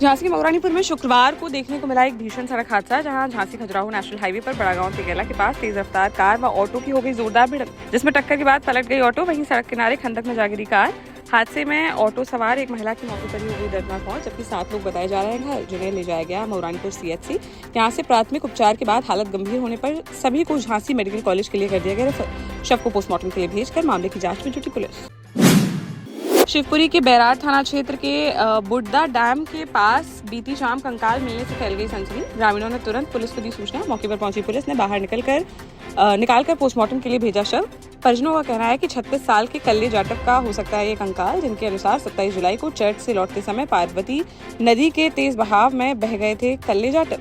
झांसी के मऊरानीपुर में शुक्रवार को देखने को मिला एक भीषण सड़क हादसा, जहां झांसी खजुराहो नेशनल हाईवे पर बड़ागांव तिगेला के पास तेज रफ्तार कार व ऑटो की हो गई जोरदार भिड़ंत, जिसमें टक्कर के बाद पलट गई ऑटो। वहीं सड़क किनारे खंडक में जा गिरी कार। हादसे में ऑटो सवार एक महिला की मौके पर ही हो गई दर्दनाक मौत, जबकि 7 लोग बताए जा रहे हैं घायल, जिन्हें ले जाया गया मऊरानीपुर सीएचसी। यहां से प्राथमिक उपचार के बाद हालत गंभीर होने पर सभी को झांसी मेडिकल कॉलेज के लिए कर दिया गया रेफर। शव को पोस्टमार्टम के लिए भेजकर मामले की जांच में जुटी पुलिस। शिवपुरी के बैरार थाना क्षेत्र के बुड्डा डैम के पास बीती शाम कंकाल मिलने से फैल गई सनसनी। ग्रामीणों ने तुरंत पुलिस को दी सूचना। मौके पर पहुंची पुलिस ने बाहर निकालकर पोस्टमार्टम के लिए भेजा शव। परिजनों का कहना है कि 36 साल के कल्ले जाटव का हो सकता है ये कंकाल, जिनके अनुसार 27 जुलाई को चर्च से लौटते समय पार्वती नदी के तेज बहाव में बह गए थे कल्ले जाटव।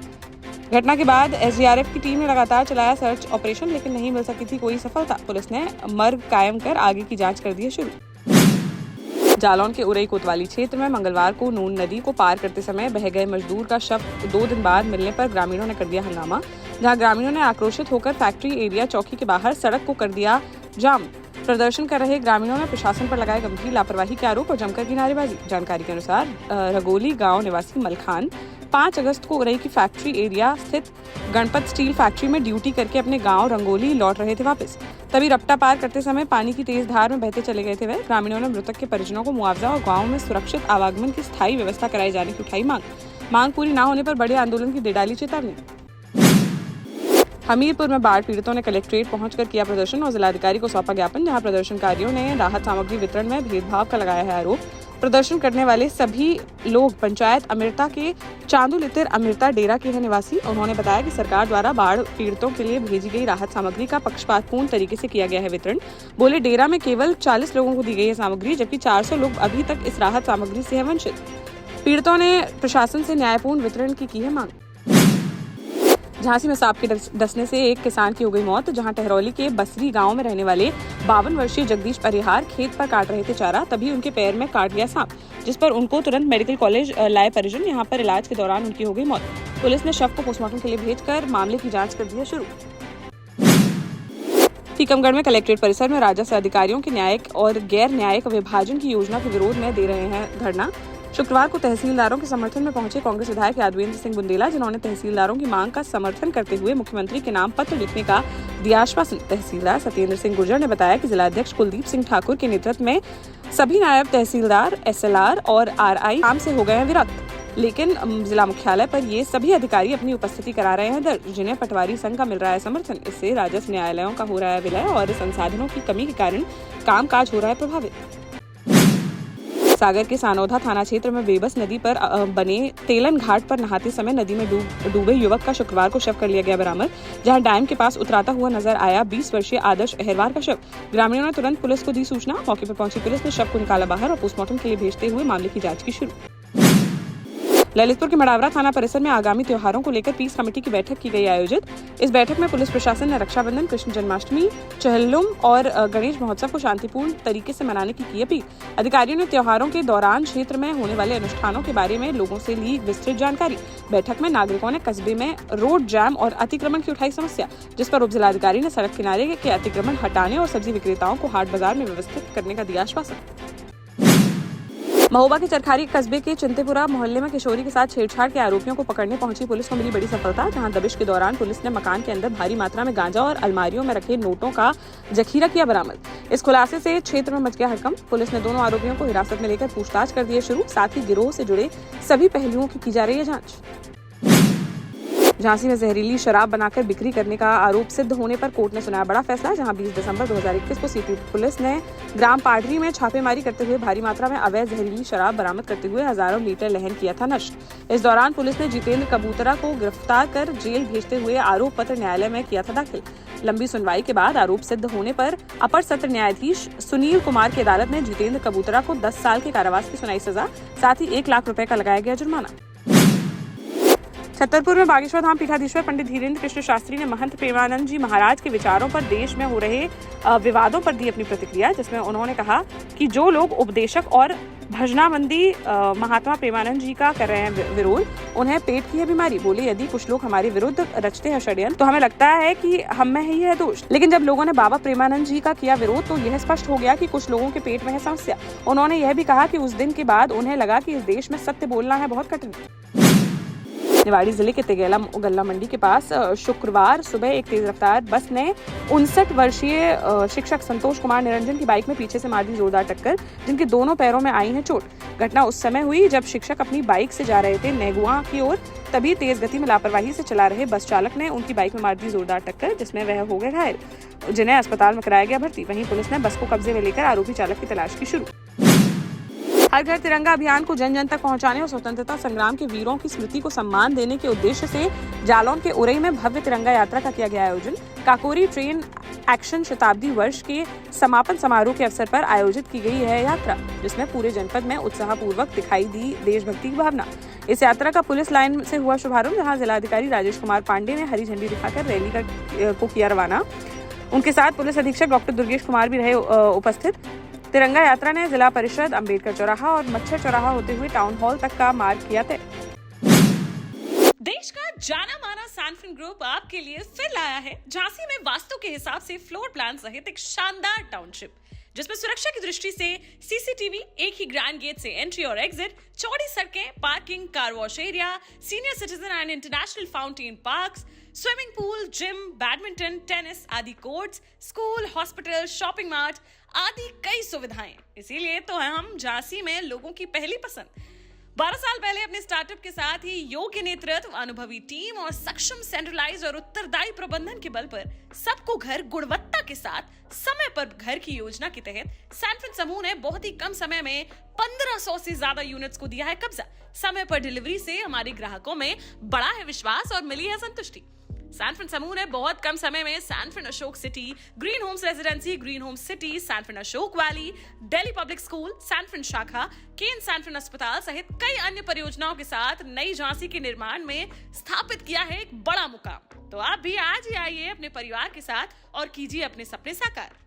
घटना के बाद एसडीआरएफ की टीम ने लगातार चलाया सर्च ऑपरेशन, लेकिन नहीं मिल सकी थी कोई सफलता। पुलिस ने मर्ग कायम कर आगे की जांच कर दी है शुरू। जालौन के उरई कोतवाली क्षेत्र में मंगलवार को नून नदी को पार करते समय बह गए मजदूर का शव 2 दिन बाद मिलने पर ग्रामीणों ने कर दिया हंगामा, जहां ग्रामीणों ने आक्रोशित होकर फैक्ट्री एरिया चौकी के बाहर सड़क को कर दिया जाम। प्रदर्शन कर रहे ग्रामीणों ने प्रशासन पर लगाए गंभीर लापरवाही के आरोप और जमकर की नारेबाजी। जानकारी के अनुसार रगोली गांव निवासी मलखान 5 अगस्त को उरई की फैक्ट्री एरिया स्थित गणपत स्टील फैक्ट्री में ड्यूटी करके अपने गांव रंगोली लौट रहे थे वापस। तभी रपटा पार करते समय पानी की तेज धार में बहते चले गए थे वह। ग्रामीणों ने मृतक के परिजनों को मुआवजा और गांव में सुरक्षित आवागमन की स्थायी व्यवस्था कराए जाने की उठाई मांग पूरी न होने पर बड़े आंदोलन की दे डाली चेतावनी। हमीरपुर में बाढ़ पीड़ितों ने कलेक्ट्रेट पहुंचकर किया प्रदर्शन और जिलाधिकारी को सौंपा ज्ञापन, जहां प्रदर्शनकारियों ने राहत सामग्री वितरण में भेदभाव का लगाया है आरोप। प्रदर्शन करने वाले सभी लोग पंचायत अमृता के चांदुलितिर अमृता डेरा के हैं निवासी। उन्होंने बताया कि सरकार द्वारा बाढ़ पीड़ितों के लिए भेजी गई राहत सामग्री का पक्षपातपूर्ण तरीके से किया गया है वितरण। बोले डेरा में केवल 40 लोगों को दी गई है सामग्री, जबकि 400 लोग अभी तक इस राहत सामग्री से है वंचित। पीड़ितों ने प्रशासन से न्यायपूर्ण वितरण की है मांग। झांसी में सांप के डसने से एक किसान की हो गई मौत, जहां टहरौली के बसरी गांव में रहने वाले 52 वर्षीय जगदीश परिहार खेत पर काट रहे थे चारा, तभी उनके पैर में काट गया सांप, जिस पर उनको तुरंत मेडिकल कॉलेज लाए परिजन। यहां पर इलाज के दौरान उनकी हो गई मौत। पुलिस ने शव को पोस्टमार्टम के लिए भेजकर मामले की जांच कर दी है शुरू। टीकमगढ़ में कलेक्ट्रेट परिसर में राजस्व अधिकारियों के न्यायिक और गैर न्यायिक विभाजन की योजना के विरोध में दे रहे हैं धरना। शुक्रवार को तहसीलदारों के समर्थन में पहुंचे कांग्रेस विधायक यादवेंद्र सिंह बुंदेला, जिन्होंने तहसीलदारों की मांग का समर्थन करते हुए मुख्यमंत्री के नाम पत्र लिखने का दिया आश्वासन। तहसीलदार सत्येंद्र सिंह गुर्जर ने बताया कि जिलाध्यक्ष कुलदीप सिंह ठाकुर के नेतृत्व में सभी नायब तहसीलदार, एसएलआर और आरआई काम से हो गए हैं विरक्त, लेकिन जिला मुख्यालय पर ये सभी अधिकारी अपनी उपस्थिति करा रहे हैं दर्ज, जिन्हें पटवारी संघ का मिल रहा है समर्थन। इससे राजस्व न्यायालयों का हो रहा है विलय और संसाधनों की कमी के कारण कामकाज हो रहा है प्रभावित। सागर के सानौधा थाना क्षेत्र में बेबस नदी पर बने तेलन घाट पर नहाते समय नदी में डूबे युवक का शुक्रवार को शव कर लिया गया बरामद, जहां डैम के पास उतराता हुआ नजर आया 20 वर्षीय आदर्श अहरवार का शव। ग्रामीणों ने तुरंत पुलिस को दी सूचना। मौके पर पहुंची पुलिस ने शव को निकाला बाहर और पोस्टमार्टम के लिए भेजते हुए मामले की जांच की शुरू। ललितपुर के मडावरा थाना परिसर में आगामी त्योहारों को लेकर पीस कमेटी की बैठक की गई आयोजित। इस बैठक में पुलिस प्रशासन ने रक्षाबंधन, कृष्ण जन्माष्टमी, चहल्लुम और गणेश महोत्सव को शांतिपूर्ण तरीके से मनाने की अपील। अधिकारियों ने त्योहारों के दौरान क्षेत्र में होने वाले अनुष्ठानों के बारे में लोगों से ली विस्तृत जानकारी। बैठक में नागरिकों ने कस्बे में रोड जैम और अतिक्रमण की उठाई समस्या, जिस पर उप जिलाधिकारी ने सड़क किनारे के अतिक्रमण हटाने और सब्जी विक्रेताओं को हाट बाजार में व्यवस्थित करने का दिया आश्वासन। महोबा के चरखारी कस्बे के चिंतेपुरा मोहल्ले में किशोरी के साथ छेड़छाड़ के आरोपियों को पकड़ने पहुंची पुलिस को मिली बड़ी सफलता, जहां दबिश के दौरान पुलिस ने मकान के अंदर भारी मात्रा में गांजा और अलमारियों में रखे नोटों का जखीरा किया बरामद। इस खुलासे से क्षेत्र में मच गया हड़कंप। पुलिस ने दोनों आरोपियों को हिरासत में लेकर पूछताछ कर दी है शुरू। साथ ही गिरोह से जुड़े सभी पहलुओं की जा रही है जाँच। झांसी में जहरीली शराब बनाकर बिक्री करने का आरोप सिद्ध होने पर कोर्ट ने सुनाया बड़ा फैसला, जहां 20 दिसंबर 2021 को सिटी पुलिस ने ग्राम पाडरी में छापेमारी करते हुए भारी मात्रा में अवैध जहरीली शराब बरामद करते हुए हजारों लीटर लहन किया था नष्ट। इस दौरान पुलिस ने जितेंद्र कबूतरा को गिरफ्तार कर जेल भेजते हुए आरोप पत्र न्यायालय में किया था दाखिल। लंबी सुनवाई के बाद आरोप सिद्ध होने पर अपर सत्र न्यायाधीश सुनील कुमार की अदालत ने जितेंद्र कबूतरा को 10 साल के कारावास की सुनाई सजा, साथ ही 1 लाख रुपए का लगाया गया जुर्माना। छतरपुर में बागेश्वर धाम पीठाधीश्वर पंडित धीरेन्द्र कृष्ण शास्त्री ने महंत प्रेमानंद जी महाराज के विचारों पर देश में हो रहे विवादों पर दी अपनी प्रतिक्रिया, जिसमें उन्होंने कहा कि जो लोग उपदेशक और भजनाबंदी महात्मा प्रेमानंद जी का कर रहे हैं विरोध। उन्हें पेट की है बीमारी, बोले यदि कुछ लोग हमारे विरुद्ध रचते हैं षड्यंत्र तो हमें लगता है कि हम में ही है दोष। लेकिन जब लोगों ने बाबा प्रेमानंद जी का किया विरोध तो यह स्पष्ट हो गया कि कुछ लोगों के पेट में है समस्या। उन्होंने यह भी कहा कि उस दिन के बाद उन्हें लगा कि इस देश में सत्य बोलना है बहुत कठिन। निवाड़ी जिले के तिगेला गल्ला मंडी के पास शुक्रवार सुबह एक तेज रफ्तार बस ने 59 वर्षीय शिक्षक संतोष कुमार निरंजन की बाइक में पीछे से मार दी जोरदार टक्कर, जिनके दोनों पैरों में आई है चोट। घटना उस समय हुई जब शिक्षक अपनी बाइक से जा रहे थे नेगुआ की ओर, तभी तेज गति में लापरवाही से चला रहे बस चालक ने उनकी बाइक में मार दी जोरदार टक्कर, जिसमें वह हो गए घायल, जिन्हें अस्पताल में कराया गया भर्ती। वहीं पुलिस ने बस को कब्जे में लेकर आरोपी चालक की तलाश की शुरू। हर घर तिरंगा अभियान को जन जन तक पहुंचाने और स्वतंत्रता संग्राम के वीरों की स्मृति को सम्मान देने के उद्देश्य से जालौन के उरई में भव्य तिरंगा यात्रा का किया गया आयोजन। काकोरी ट्रेन एक्शन शताब्दी वर्ष के समापन समारोह के अवसर पर आयोजित की गई है यात्रा, जिसमें पूरे जनपद में उत्साहपूर्वक दिखाई दी देशभक्ति की भावना। इस यात्रा का पुलिस लाइन से हुआ शुभारंभ, जहाँ जिलाधिकारी राजेश कुमार पांडे ने हरी झंडी दिखाकर रैली को किया रवाना। उनके साथ पुलिस अधीक्षक डॉक्टर दुर्गेश कुमार भी रहे उपस्थित। तिरंगा यात्रा ने जिला परिषद, अंबेडकर चौराहा और मच्छर चौराहा होते हुए टाउन हॉल तक का मार्ग किया तय। देश का जाना माना सैनफिन ग्रुप आपके लिए फिर लाया है झांसी में वास्तु के हिसाब से फ्लोर प्लान सहित एक शानदार टाउनशिप, जिसमें सुरक्षा की दृष्टि से सीसीटीवी, एक ही ग्रैंड गेट से एंट्री और एग्जिट, चौड़ी सड़कें, parking, car wash area, senior citizen and international fountain parks, swimming pool, gym, badminton, tennis आदि courts, school, hospital, shopping mart आदि कई सुविधाएं। इसीलिए तो हम झांसी में लोगों की पहली पसंद। 12 साल पहले अपने स्टार्टअप के साथ ही योग्य नेतृत्व, अनुभवी टीम और सक्षम सेंट्रलाइज्ड और उत्तरदायी प्रबंधन के बल पर सबको घर गुणवत्ता के साथ समय पर घर की योजना के तहत सैनफिन समूह ने बहुत ही कम समय में 1500 से ज्यादा यूनिट्स को दिया है कब्जा। समय पर डिलीवरी से हमारे ग्राहकों में बड़ा है विश्वास और मिली है संतुष्टि। सैनफिन समूह ने बहुत कम समय में Sanfin Ashok city, green homes residency, green homes city, Sanfin Ashok valley, Delhi public school, Sanfin शाखा, केन सैनफिन अस्पताल सहित कई अन्य परियोजनाओं के साथ नई झांसी के निर्माण में स्थापित किया है एक बड़ा मुकाम। तो आप भी आज ही आइए अपने परिवार के साथ और कीजिए अपने सपने साकार।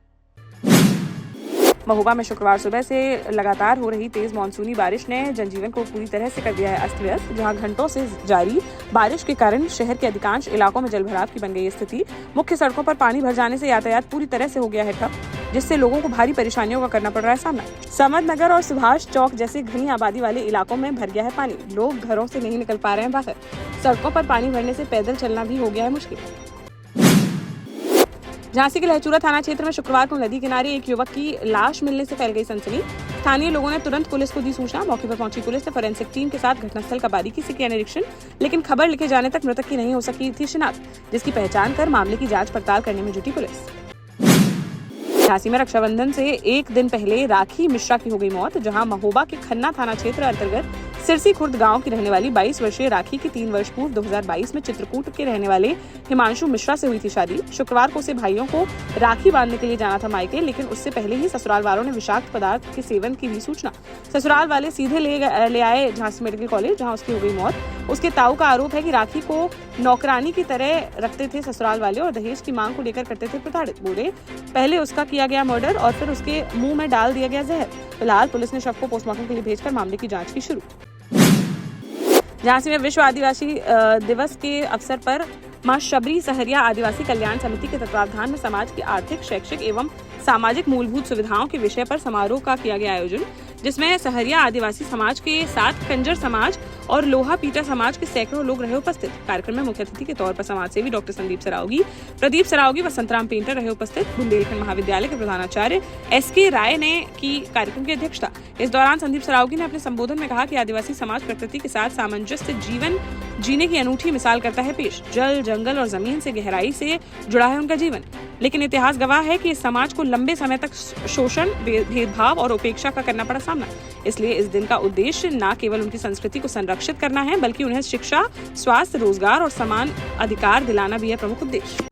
महोबा में शुक्रवार सुबह से लगातार हो रही तेज मानसूनी बारिश ने जनजीवन को पूरी तरह से कर दिया है अस्त व्यस्त, जहां घंटों से जारी बारिश के कारण शहर के अधिकांश इलाकों में जलभराव की बन गई स्थिति। मुख्य सड़कों पर पानी भर जाने से यातायात पूरी तरह से हो गया है ठप, जिससे लोगों को भारी परेशानियों का करना पड़ रहा है सामना। समद नगर और सुभाष चौक जैसे घनी आबादी वाले इलाकों में भर गया है पानी, लोग घरों से नहीं निकल पा रहे हैं बाहर। सड़कों पर पानी भरने से पैदल चलना भी हो गया है मुश्किल। झांसी के लहचूरा थाना क्षेत्र में शुक्रवार को नदी किनारे एक युवक की लाश मिलने से फैल गई सनसनी। स्थानीय लोगों ने तुरंत पुलिस को दी सूचना। मौके पर पहुंची पुलिस ने फोरेंसिक टीम के साथ घटनास्थल का बारीकी से किया निरीक्षण, लेकिन खबर लिखे जाने तक मृतक की नहीं हो सकी थी शिनाख्त, जिसकी पहचान कर मामले की जांच पड़ताल करने में जुटी पुलिस। झांसी में रक्षाबंधन से एक दिन पहले राखी मिश्रा की हो गई मौत, जहां महोबा के खन्ना थाना क्षेत्र अंतर्गत सिरसी खुर्द गांव की रहने वाली 22 वर्षीय राखी की 3 वर्ष पूर्व 2022 में चित्रकूट के रहने वाले हिमांशु मिश्रा से हुई थी शादी। शुक्रवार को उसे भाइयों को राखी बांधने के लिए जाना था मायके, लेकिन उससे पहले ही ससुराल वालों ने विषाक्त पदार्थ के सेवन की दी सूचना। ससुराल वाले सीधे ले आए झांसी मेडिकल कॉलेज, जहां उसकी हो गई मौत। उसके ताऊ का आरोप है कि राखी को नौकरानी की तरह रखते थे ससुराल वाले और दहेज की मांग को लेकर करते थे प्रताड़ित। बोले पहले उसका किया गया मर्डर और फिर उसके मुंह में डाल दिया गया जहर। फिलहाल पुलिस ने शव को पोस्टमार्टम के लिए भेजकर मामले की जांच की शुरू। झांसी में विश्व आदिवासी दिवस के अवसर पर मां शबरी सहरिया आदिवासी कल्याण समिति के तत्वावधान में समाज की आर्थिक, शैक्षिक एवं सामाजिक मूलभूत सुविधाओं के विषय पर समारोह का किया गया आयोजन, जिसमें सहरिया आदिवासी समाज के साथ कंजर समाज और लोहा पीटा समाज के सैकड़ों लोग रहे उपस्थित। कार्यक्रम में मुख्य अतिथि के तौर पर समाज सेवी डॉक्टर संदीप सरावगी, प्रदीप सरावगी व संतराम पेंटर रहे उपस्थित। बुंदेलखंड महाविद्यालय के प्रधानाचार्य SK राय ने की कार्यक्रम की अध्यक्षता। इस दौरान संदीप सरावगी ने अपने संबोधन में कहा कि आदिवासी समाज प्रकृति के साथ सामंजस्य जीवन जीने की अनूठी मिसाल करता है पेश। जल, जंगल और जमीन से गहराई से जुड़ा है उनका जीवन, लेकिन इतिहास गवाह है कि इस समाज को लंबे समय तक शोषण, भेदभाव और उपेक्षा का करना पड़ा सामना। इसलिए इस दिन का उद्देश्य न केवल उनकी संस्कृति को संरक्षित करना है, बल्कि उन्हें शिक्षा, स्वास्थ्य, रोजगार और समान अधिकार दिलाना भी है प्रमुख उद्देश्य।